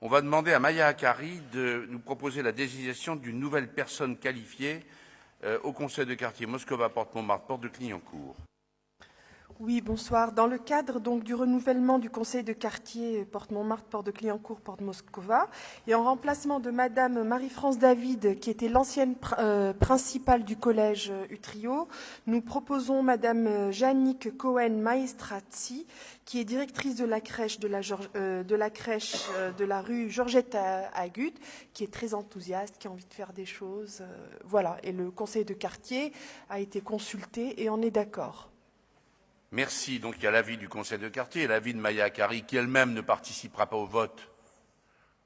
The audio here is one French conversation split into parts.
on va demander à Maya Akari de nous proposer la désignation d'une nouvelle personne qualifiée au conseil de quartier Moscova, Porte Montmartre, Porte de Clignancourt. Oui, bonsoir. Dans le cadre donc du renouvellement du conseil de quartier Porte Montmartre, Porte de Clignancourt, Porte Moscova, et en remplacement de Madame Marie-France David, qui était l'ancienne principale du collège Utrio, nous proposons Madame Jannick Cohen-Maestrazzi, qui est directrice de la crèche de la rue Georgette Agut, qui est très enthousiaste, qui a envie de faire des choses. Voilà. Et le conseil de quartier a été consulté et on est d'accord. Merci. Donc il y a l'avis du conseil de quartier et l'avis de Maya Akari, qui elle-même ne participera pas au vote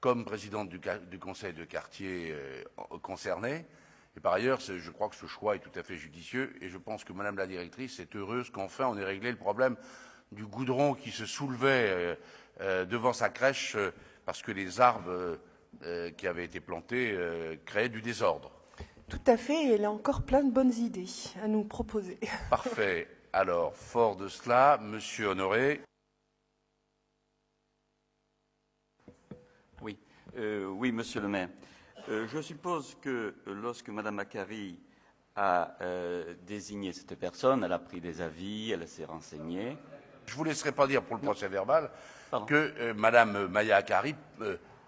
comme présidente du conseil de quartier concerné. Et par ailleurs, je crois que ce choix est tout à fait judicieux et je pense que Madame la directrice est heureuse qu'enfin on ait réglé le problème du goudron qui se soulevait devant sa crèche parce que les arbres qui avaient été plantés créaient du désordre. Tout à fait, et elle a encore plein de bonnes idées à nous proposer. Parfait. Alors, fort de cela, Monsieur Honoré. Oui, oui, Monsieur le maire. Je suppose que lorsque Madame Akari a désigné cette personne, elle a pris des avis, elle s'est renseignée. Je ne vous laisserai pas dire pour le procès-verbal que Madame Maya Akari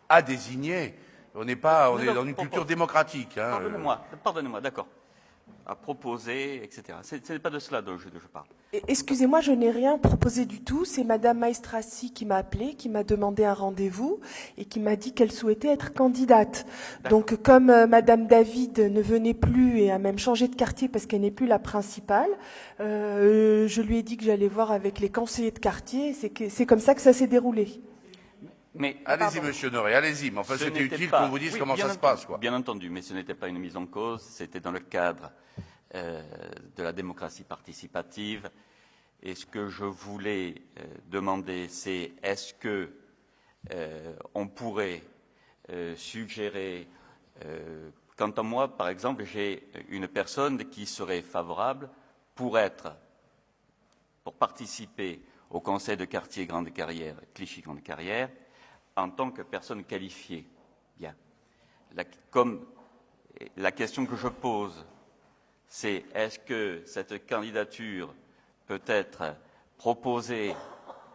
a désigné. On est dans une culture démocratique. Hein, Pardonnez-moi, d'accord. À proposer, etc. Ce n'est pas de cela dont je parle. Excusez-moi, je n'ai rien proposé du tout. C'est Madame Maestrassi qui m'a appelé, qui m'a demandé un rendez-vous et qui m'a dit qu'elle souhaitait être candidate. Donc, comme Madame David ne venait plus et a même changé de quartier parce qu'elle n'est plus la principale, je lui ai dit que j'allais voir avec les conseillers de quartier. C'est comme ça que ça s'est déroulé. Allez-y, Monsieur Honoré, allez-y. Mais enfin, c'était utile qu'on vous dise comment ça se passe, quoi. Bien entendu, mais ce n'était pas une mise en cause. C'était dans le cadre de la démocratie participative. Et ce que je voulais demander, c'est est-ce que on pourrait suggérer, quant à moi, par exemple, j'ai une personne qui serait favorable pour participer au conseil de quartier Grande Carrière, Clichy Grande Carrière, en tant que personne qualifiée. Bien. Comme la question que je pose, c'est est-ce que cette candidature peut être proposée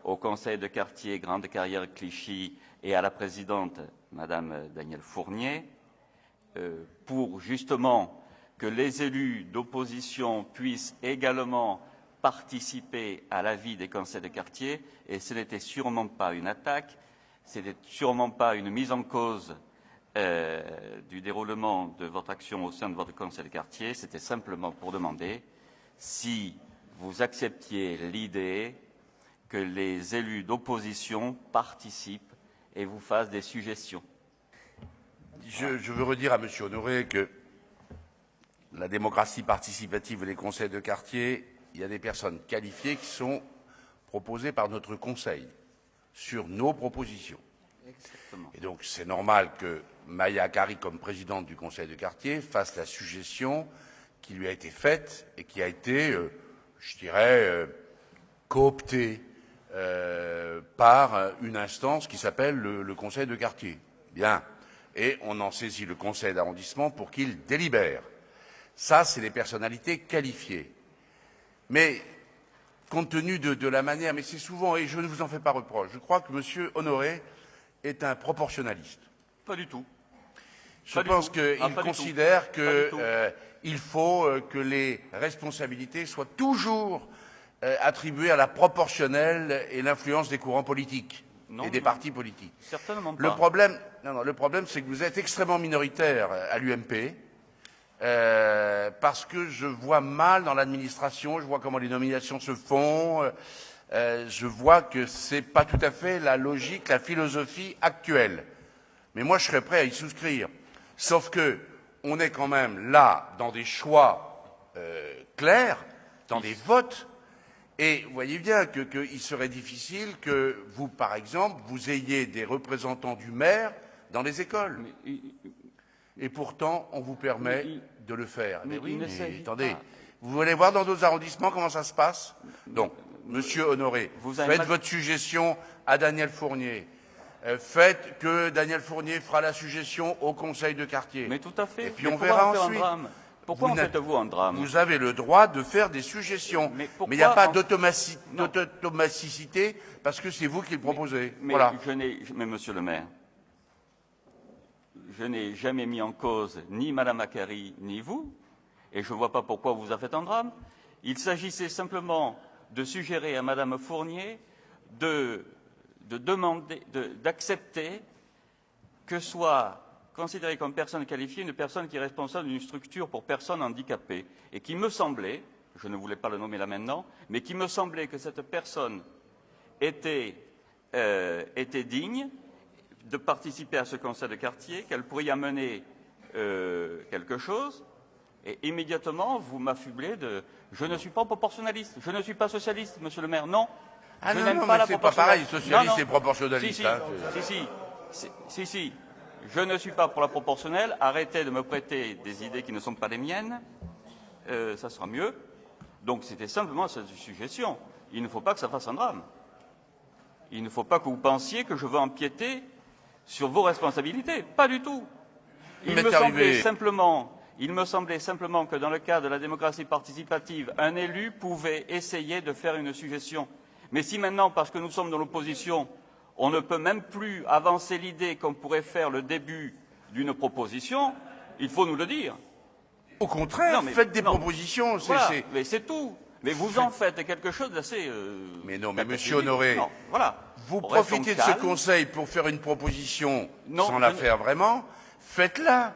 au conseil de quartier Grande Carrière Clichy et à la présidente, Madame Danielle Fournier, pour justement que les élus d'opposition puissent également participer à la vie des conseils de quartier, et ce n'était sûrement pas une attaque, ce n'était sûrement pas une mise en cause du déroulement de votre action au sein de votre conseil de quartier, c'était simplement pour demander si vous acceptiez l'idée que les élus d'opposition participent et vous fassent des suggestions. Je veux redire à Monsieur Honoré que la démocratie participative et les conseils de quartier, il y a des personnes qualifiées qui sont proposées par notre conseil sur nos propositions. Exactement. Et donc c'est normal que Maya Akari, comme présidente du conseil de quartier, fasse la suggestion qui lui a été faite et qui a été, je dirais, cooptée par une instance qui s'appelle le conseil de quartier. Bien. Et on en saisit le conseil d'arrondissement pour qu'il délibère. Ça, c'est les personnalités qualifiées. Mais compte tenu de la manière, mais c'est souvent, et je ne vous en fais pas reproche, je crois que M. Honoré est un proportionnaliste. Pas du tout. Je pense qu'il considère qu'il faut que les responsabilités soient toujours attribuées à la proportionnelle et l'influence des courants politiques et des partis politiques. Certainement pas. Le problème, c'est que vous êtes extrêmement minoritaire à l'UMP, parce que je vois mal dans l'administration, je vois comment les nominations se font, je vois que c'est pas tout à fait la logique, la philosophie actuelle. Mais moi, je serais prêt à y souscrire. Sauf que on est quand même là dans des choix clairs, dans des votes, et vous voyez bien qu'il serait difficile que vous, par exemple, vous ayez des représentants du maire dans les écoles. Et pourtant, on vous permet de le faire. Mais oui, mais attendez, vous voulez voir dans d'autres arrondissements comment ça se passe? Donc, Monsieur Honoré, faites votre suggestion à Danielle Fournier. faites que Daniel Fournier fera la suggestion au conseil de quartier. Mais tout à fait. Et puis mais on verra en ensuite. drame Pourquoi en faites-vous un drame? Vous avez le droit de faire des suggestions. Mais il n'y a pas d'automaticité parce que c'est vous qui le proposez. Voilà. Mais monsieur le maire, je n'ai jamais mis en cause ni Madame Akkari ni vous, et je ne vois pas pourquoi vous en faites un drame. Il s'agissait simplement de suggérer à Madame Fournier d'accepter que soit considérée comme personne qualifiée une personne qui est responsable d'une structure pour personnes handicapées, et qui me semblait, je ne voulais pas le nommer là maintenant, mais qui me semblait que cette personne était digne de participer à ce conseil de quartier, qu'elle pourrait y amener quelque chose, et immédiatement vous m'affublez de « je ne suis pas proportionnaliste, je ne suis pas socialiste, monsieur le maire, non ». Ah non, mais c'est pas pareil, socialiste et proportionnaliste. Si, je ne suis pas pour la proportionnelle, arrêtez de me prêter des idées qui ne sont pas les miennes, ça sera mieux. Donc c'était simplement cette suggestion. Il ne faut pas que ça fasse un drame. Il ne faut pas que vous pensiez que je veux empiéter sur vos responsabilités. Pas du tout. Il me semblait simplement que dans le cadre de la démocratie participative, un élu pouvait essayer de faire une suggestion. Mais si maintenant, parce que nous sommes dans l'opposition, on ne peut même plus avancer l'idée qu'on pourrait faire le début d'une proposition, il faut nous le dire. Au contraire, faites des propositions. Voilà, mais c'est tout. Mais vous en faites quelque chose d'assez... mais non, mais monsieur Honoré, voilà. Vous profitez de ce conseil pour faire une proposition sans la faire vraiment, faites-la.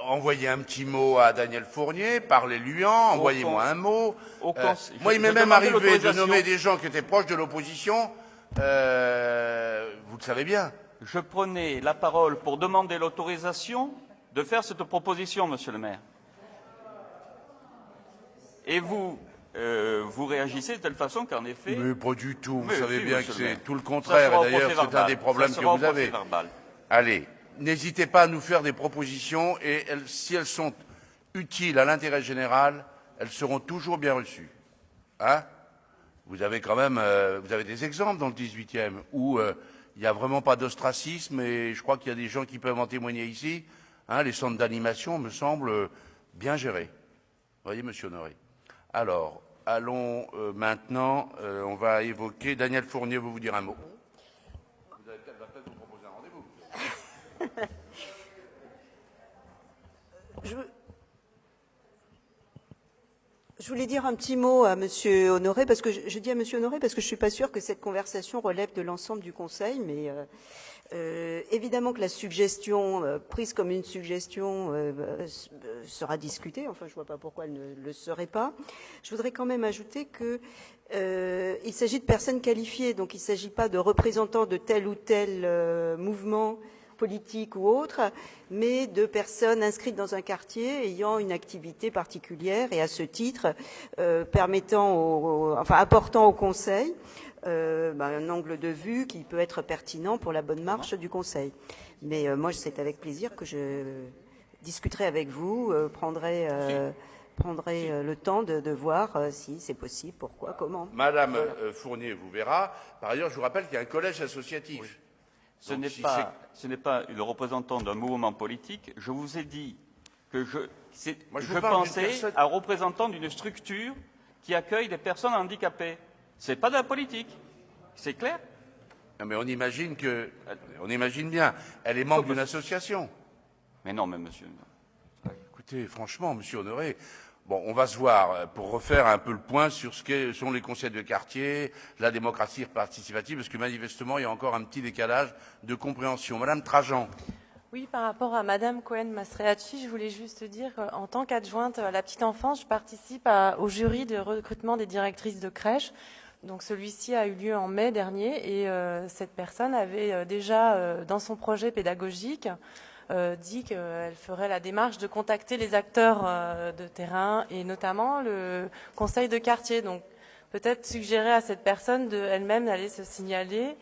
Envoyez un petit mot à Daniel Fournier, parlez-lui envoyez-moi un mot. Moi, il m'est même arrivé de nommer des gens qui étaient proches de l'opposition, vous le savez bien. Je prenais la parole pour demander l'autorisation de faire cette proposition, monsieur le maire. Et vous réagissez de telle façon qu'en effet... Mais pas du tout, vous savez bien que c'est tout le contraire, et d'ailleurs c'est un des problèmes que vous avez. Allez, n'hésitez pas à nous faire des propositions, et si elles sont utiles à l'intérêt général, elles seront toujours bien reçues. Hein? Vous avez quand même vous avez des exemples dans le 18e, où il n'y a vraiment pas d'ostracisme, et je crois qu'il y a des gens qui peuvent en témoigner ici. Hein, les centres d'animation me semblent bien gérés. Vous voyez, monsieur Honoré. Alors, allons maintenant, on va évoquer... Daniel Fournier veut vous dire un mot. Vous allez peut-être vous proposer un rendez-vous. Je voulais dire un petit mot à monsieur Honoré, parce que je dis à monsieur Honoré parce que je suis pas sûre que cette conversation relève de l'ensemble du Conseil, mais évidemment que la suggestion, prise comme une suggestion, sera discutée. Enfin, je vois pas pourquoi elle ne le serait pas. Je voudrais quand même ajouter que il s'agit de personnes qualifiées, donc il ne s'agit pas de représentants de tel ou tel mouvement politique ou autre, mais de personnes inscrites dans un quartier ayant une activité particulière et à ce titre apportant au Conseil un angle de vue qui peut être pertinent pour la bonne marche du Conseil. Mais moi, c'est avec plaisir que je discuterai avec vous, prendrai le temps de voir si c'est possible, pourquoi, comment. Madame Fournier vous verra. Par ailleurs, je vous rappelle qu'il y a un collège associatif. Oui. Ce n'est pas le représentant d'un mouvement politique. Je vous ai dit que je pensais à un représentant d'une structure qui accueille des personnes handicapées. Ce n'est pas de la politique. C'est clair? Non, mais on imagine bien. Elle est membre d'une association. Mais non, mais monsieur. Écoutez, franchement, monsieur Honoré, bon, on va se voir pour refaire un peu le point sur ce que sont les conseils de quartier, la démocratie participative, parce que manifestement, il y a encore un petit décalage de compréhension. Madame Trajan. Oui, par rapport à Madame Cohen-Mastreacci, je voulais juste dire qu'en tant qu'adjointe à la petite enfance, je participe au jury de recrutement des directrices de crèche. Donc celui-ci a eu lieu en mai dernier et cette personne avait déjà, dans son projet pédagogique, dit qu'elle ferait la démarche de contacter les acteurs de terrain et notamment le conseil de quartier. Donc peut-être suggérer à cette personne elle-même d'aller se signaler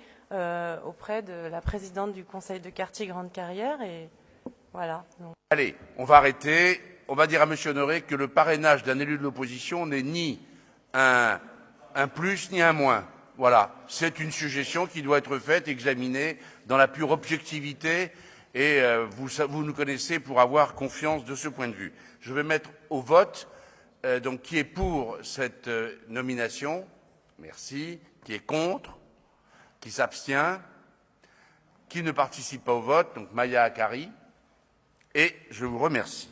auprès de la présidente du conseil de quartier Grande Carrière. Et voilà. Donc. Allez, on va arrêter. On va dire à M. Honoré que le parrainage d'un élu de l'opposition n'est ni un plus ni un moins. Voilà, c'est une suggestion qui doit être faite, examinée dans la pure objectivité, et vous nous connaissez pour avoir confiance de ce point de vue. Je vais mettre au vote, donc qui est pour cette nomination? Merci. Qui est contre? Qui s'abstient? Qui ne participe pas au vote? Donc Maya Akari. Et je vous remercie.